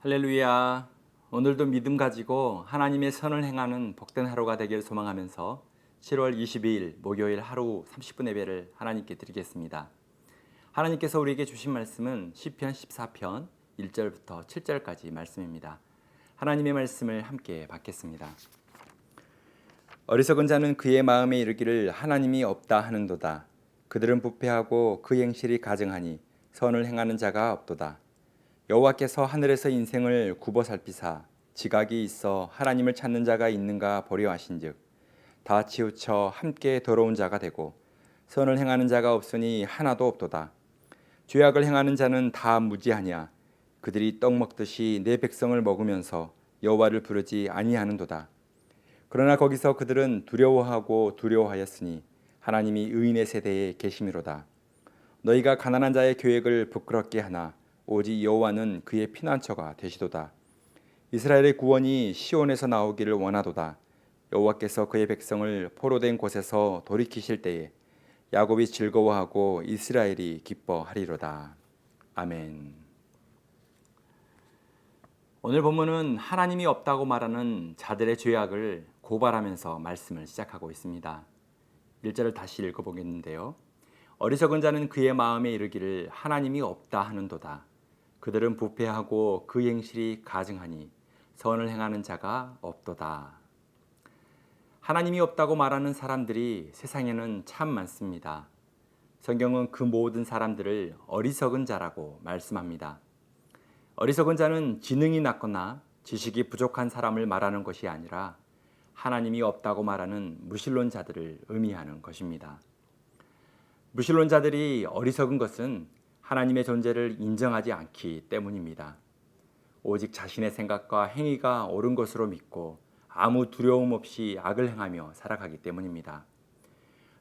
할렐루야. 오늘도 믿음 가지고 하나님의 선을 행하는 복된 하루가 되길 소망하면서 7월 22일 목요일 하루 30분 예배를 하나님께 드리겠습니다. 하나님께서 우리에게 주신 말씀은 시편 14편 1절부터 7절까지 말씀입니다. 하나님의 말씀을 함께 받겠습니다. 어리석은 자는 그의 마음에 이르기를 하나님이 없다 하는도다. 그들은 부패하고 그 행실이 가증하니 선을 행하는 자가 없도다. 여호와께서 하늘에서 인생을 굽어 살피사 지각이 있어 하나님을 찾는 자가 있는가 보려 하신즉 다 치우쳐 함께 더러운 자가 되고 선을 행하는 자가 없으니 하나도 없도다. 죄악을 행하는 자는 다 무지하냐. 그들이 떡 먹듯이 내 백성을 먹으면서 여호와를 부르지 아니하는도다. 그러나 거기서 그들은 두려워하고 두려워하였으니 하나님이 의인의 세대에 계심이로다. 너희가 가난한 자의 계획을 부끄럽게 하나 오직 여호와는 그의 피난처가 되시도다. 이스라엘의 구원이 시온에서 나오기를 원하도다. 여호와께서 그의 백성을 포로된 곳에서 돌이키실 때에 야곱이 즐거워하고 이스라엘이 기뻐하리로다. 아멘. 오늘 본문은 하나님이 없다고 말하는 자들의 죄악을 고발하면서 말씀을 시작하고 있습니다. 1절을 다시 읽어보겠는데요. 어리석은 자는 그의 마음에 이르기를 하나님이 없다 하는도다. 그들은 부패하고 그 행실이 가증하니 선을 행하는 자가 없도다. 하나님이 없다고 말하는 사람들이 세상에는 참 많습니다. 성경은 그 모든 사람들을 어리석은 자라고 말씀합니다. 어리석은 자는 지능이 낮거나 지식이 부족한 사람을 말하는 것이 아니라 하나님이 없다고 말하는 무신론자들을 의미하는 것입니다. 무신론자들이 어리석은 것은 하나님의 존재를 인정하지 않기 때문입니다. 오직 자신의 생각과 행위가 옳은 것으로 믿고 아무 두려움 없이 악을 행하며 살아가기 때문입니다.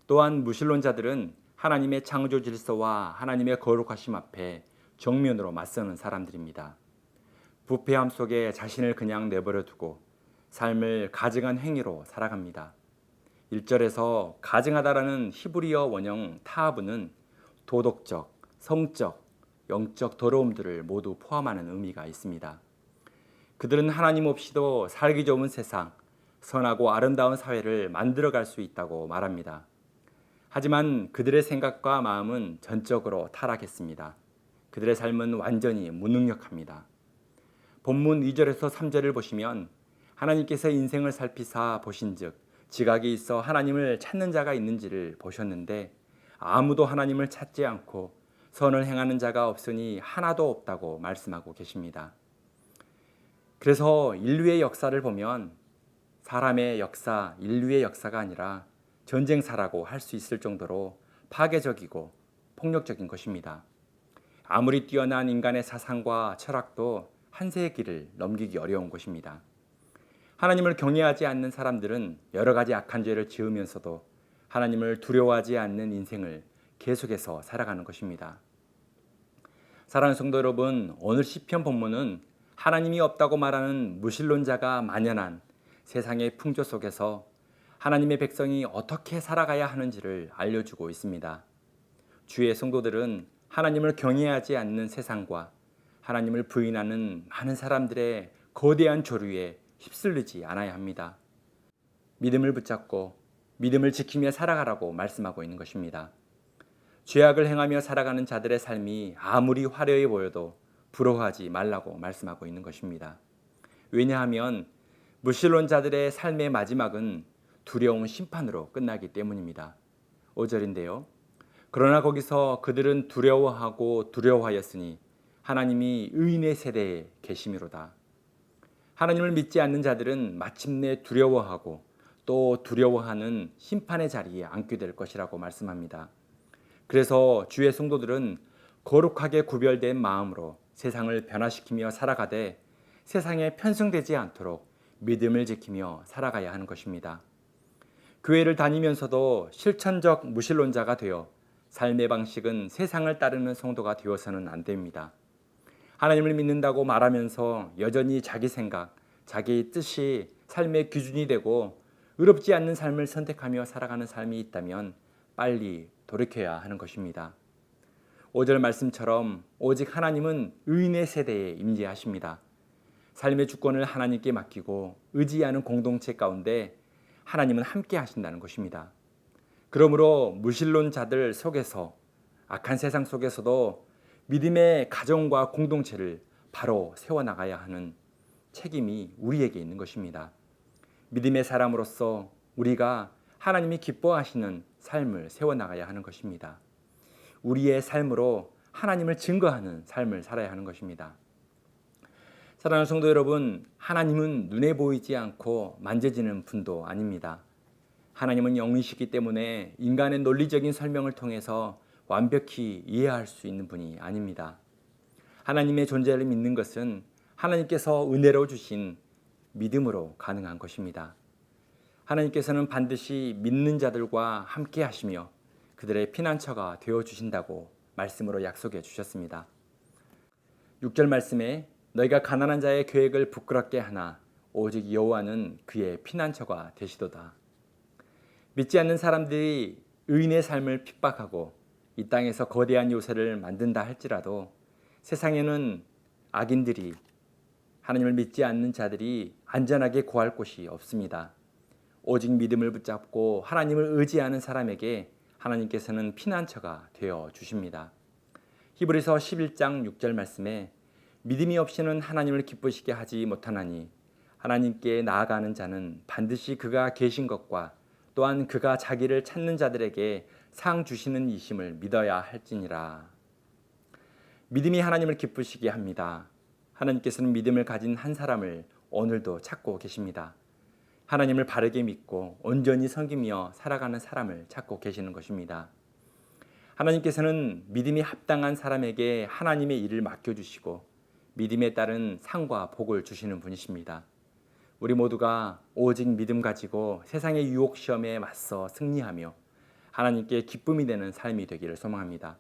또한 무신론자들은 하나님의 창조 질서와 하나님의 거룩하심 앞에 정면으로 맞서는 사람들입니다. 부패함 속에 자신을 그냥 내버려 두고 삶을 가증한 행위로 살아갑니다. 1절에서 가증하다라는 히브리어 원형 타하브는 도덕적, 성적, 영적 더러움들을 모두 포함하는 의미가 있습니다. 그들은 하나님 없이도 살기 좋은 세상, 선하고 아름다운 사회를 만들어갈 수 있다고 말합니다. 하지만 그들의 생각과 마음은 전적으로 타락했습니다. 그들의 삶은 완전히 무능력합니다. 본문 2절에서 3절을 보시면 하나님께서 인생을 살피사 보신즉 지각이 있어 하나님을 찾는 자가 있는지를 보셨는데 아무도 하나님을 찾지 않고 선을 행하는 자가 없으니 하나도 없다고 말씀하고 계십니다. 그래서 인류의 역사를 보면 사람의 역사, 인류의 역사가 아니라 전쟁사라고 할 수 있을 정도로 파괴적이고 폭력적인 것입니다. 아무리 뛰어난 인간의 사상과 철학도 한 세기를 넘기기 어려운 것입니다. 하나님을 경외하지 않는 사람들은 여러 가지 악한 죄를 지으면서도 하나님을 두려워하지 않는 인생을 계속해서 살아가는 것입니다. 사랑하는 성도 여러분, 오늘 시편 본문은 하나님이 없다고 말하는 무신론자가 만연한 세상의 풍조 속에서 하나님의 백성이 어떻게 살아가야 하는지를 알려주고 있습니다. 주의 성도들은 하나님을 경외하지 않는 세상과 하나님을 부인하는 많은 사람들의 거대한 조류에 휩쓸리지 않아야 합니다. 믿음을 붙잡고 믿음을 지키며 살아가라고 말씀하고 있는 것입니다. 죄악을 행하며 살아가는 자들의 삶이 아무리 화려해 보여도 부러워하지 말라고 말씀하고 있는 것입니다. 왜냐하면 무신론자들의 삶의 마지막은 두려운 심판으로 끝나기 때문입니다. 5절인데요. 그러나 거기서 그들은 두려워하고 두려워하였으니 하나님이 의인의 세대에 계심이로다. 하나님을 믿지 않는 자들은 마침내 두려워하고 또 두려워하는 심판의 자리에 앉게 될 것이라고 말씀합니다. 그래서 주의 성도들은 거룩하게 구별된 마음으로 세상을 변화시키며 살아가되 세상에 편승되지 않도록 믿음을 지키며 살아가야 하는 것입니다. 교회를 다니면서도 실천적 무신론자가 되어 삶의 방식은 세상을 따르는 성도가 되어서는 안 됩니다. 하나님을 믿는다고 말하면서 여전히 자기 생각, 자기 뜻이 삶의 기준이 되고 의롭지 않는 삶을 선택하며 살아가는 삶이 있다면 빨리 돌이켜야 하는 것입니다. 5절 말씀처럼 오직 하나님은 의인의 세대에 임재하십니다. 삶의 주권을 하나님께 맡기고 의지하는 공동체 가운데 하나님은 함께 하신다는 것입니다. 그러므로 무신론자들 속에서, 악한 세상 속에서도 믿음의 가정과 공동체를 바로 세워나가야 하는 책임이 우리에게 있는 것입니다. 믿음의 사람으로서 우리가 하나님이 기뻐하시는 삶을 세워나가야 하는 것입니다. 우리의 삶으로 하나님을 증거하는 삶을 살아야 하는 것입니다. 사랑하는 성도 여러분, 하나님은 눈에 보이지 않고 만져지는 분도 아닙니다. 하나님은 영이시기 때문에 인간의 논리적인 설명을 통해서 완벽히 이해할 수 있는 분이 아닙니다. 하나님의 존재를 믿는 것은 하나님께서 은혜로 주신 믿음으로 가능한 것입니다. 하나님께서는 반드시 믿는 자들과 함께 하시며 그들의 피난처가 되어 주신다고 말씀으로 약속해 주셨습니다. 6절 말씀에 너희가 가난한 자의 계획을 부끄럽게 하나 오직 여호와는 그의 피난처가 되시도다. 믿지 않는 사람들이 의인의 삶을 핍박하고 이 땅에서 거대한 요새를 만든다 할지라도 세상에는 악인들이, 하나님을 믿지 않는 자들이 안전하게 거할 곳이 없습니다. 오직 믿음을 붙잡고 하나님을 의지하는 사람에게 하나님께서는 피난처가 되어 주십니다. 히브리서 11장 6절 말씀에 믿음이 없이는 하나님을 기쁘시게 하지 못하나니 하나님께 나아가는 자는 반드시 그가 계신 것과 또한 그가 자기를 찾는 자들에게 상 주시는 이심을 믿어야 할지니라. 믿음이 하나님을 기쁘시게 합니다. 하나님께서는 믿음을 가진 한 사람을 오늘도 찾고 계십니다. 하나님을 바르게 믿고 온전히 섬기며 살아가는 사람을 찾고 계시는 것입니다. 하나님께서는 믿음이 합당한 사람에게 하나님의 일을 맡겨주시고 믿음에 따른 상과 복을 주시는 분이십니다. 우리 모두가 오직 믿음 가지고 세상의 유혹 시험에 맞서 승리하며 하나님께 기쁨이 되는 삶이 되기를 소망합니다.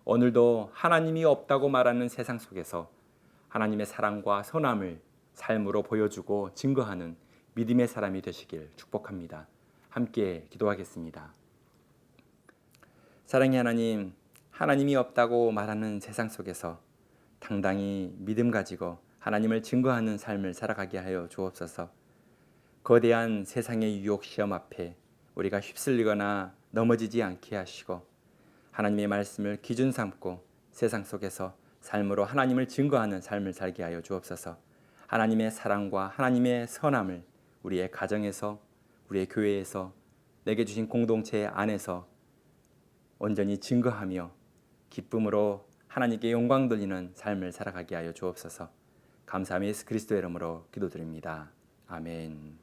오늘도 하나님이 없다고 말하는 세상 속에서 하나님의 사랑과 선함을 삶으로 보여주고 증거하는 믿음의 사람이 되시길 축복합니다. 함께 기도하겠습니다. 사랑의 하나님, 하나님이 없다고 말하는 세상 속에서 당당히 믿음 가지고 하나님을 증거하는 삶을 살아가게 하여 주옵소서. 거대한 세상의 유혹 시험 앞에 우리가 휩쓸리거나 넘어지지 않게 하시고 하나님의 말씀을 기준 삼고 세상 속에서 삶으로 하나님을 증거하는 삶을 살게 하여 주옵소서. 하나님의 사랑과 하나님의 선함을 우리의 가정에서, 우리의 교회에서, 내게 주신 공동체 안에서 온전히 증거하며 기쁨으로 하나님께 영광 돌리는 삶을 살아가게 하여 주옵소서. 감사함이 예수 그리스도의 이름으로 기도드립니다. 아멘.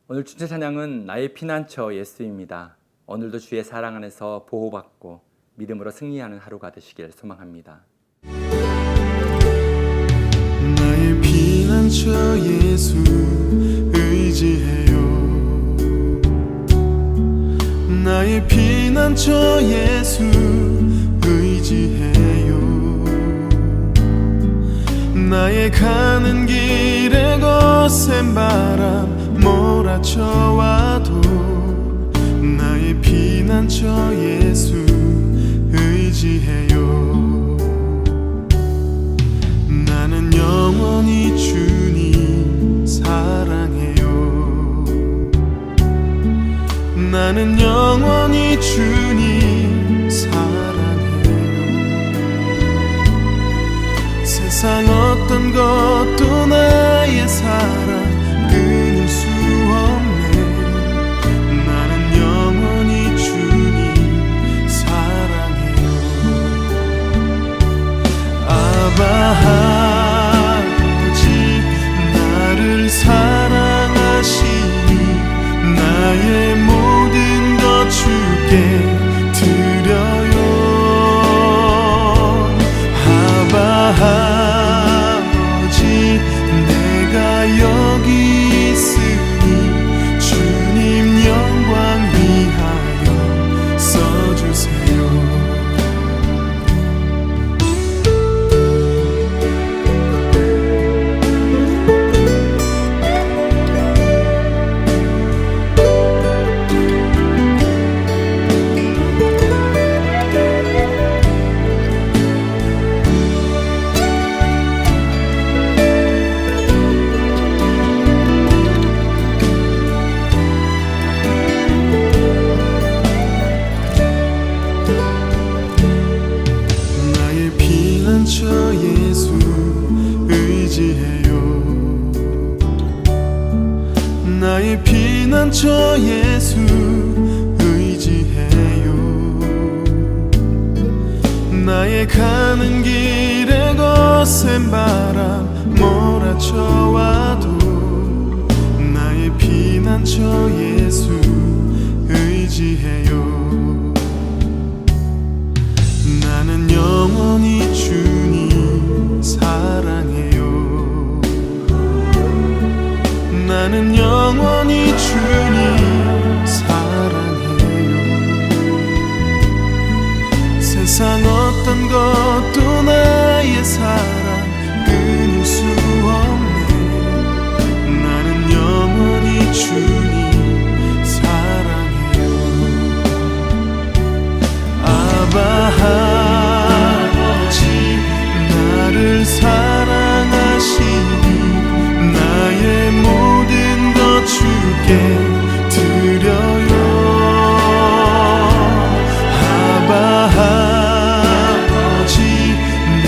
오늘 주제 찬양은 나의 피난처 예수입니다. 오늘도 주의 사랑 안에서 보호받고 믿음으로 승리하는 하루가 되시길 소망합니다. 나의 피난처 예수 의지해요. 나의 피난처 예수 의지해요. 나의 가는 길에 거센 바람 몰아쳐와도 나의 피난처 예수 의지해요. 나는 영원히 주님 사랑해요. 나는 영원히 주님 사랑해요. 세상 어떤 것도 나의 사랑 끊을 수 없네. 나는 영원히 주님 사랑해요. 아바 아버지 나를 사랑하시니 나의 모든 것 주께 드려요. 아바 아버지 내가 여기 있으니 주님 영광 위하여 써주세요. 저 예수 의지해요. 나의 가는 길에 거센 바람 몰아쳐와도 나의 피난처 예수 의지해요. 나는 영원히 주님 사랑해요. 나는 영원히 주님 사랑해요. 세상 어떤 것도 나의 사랑 끊을 수 없네. 나는 영원히 주님 사랑해요. 아바 아버지 나를 사랑하시니 나의 모든 것 주께 드려요. 아바 아버지 내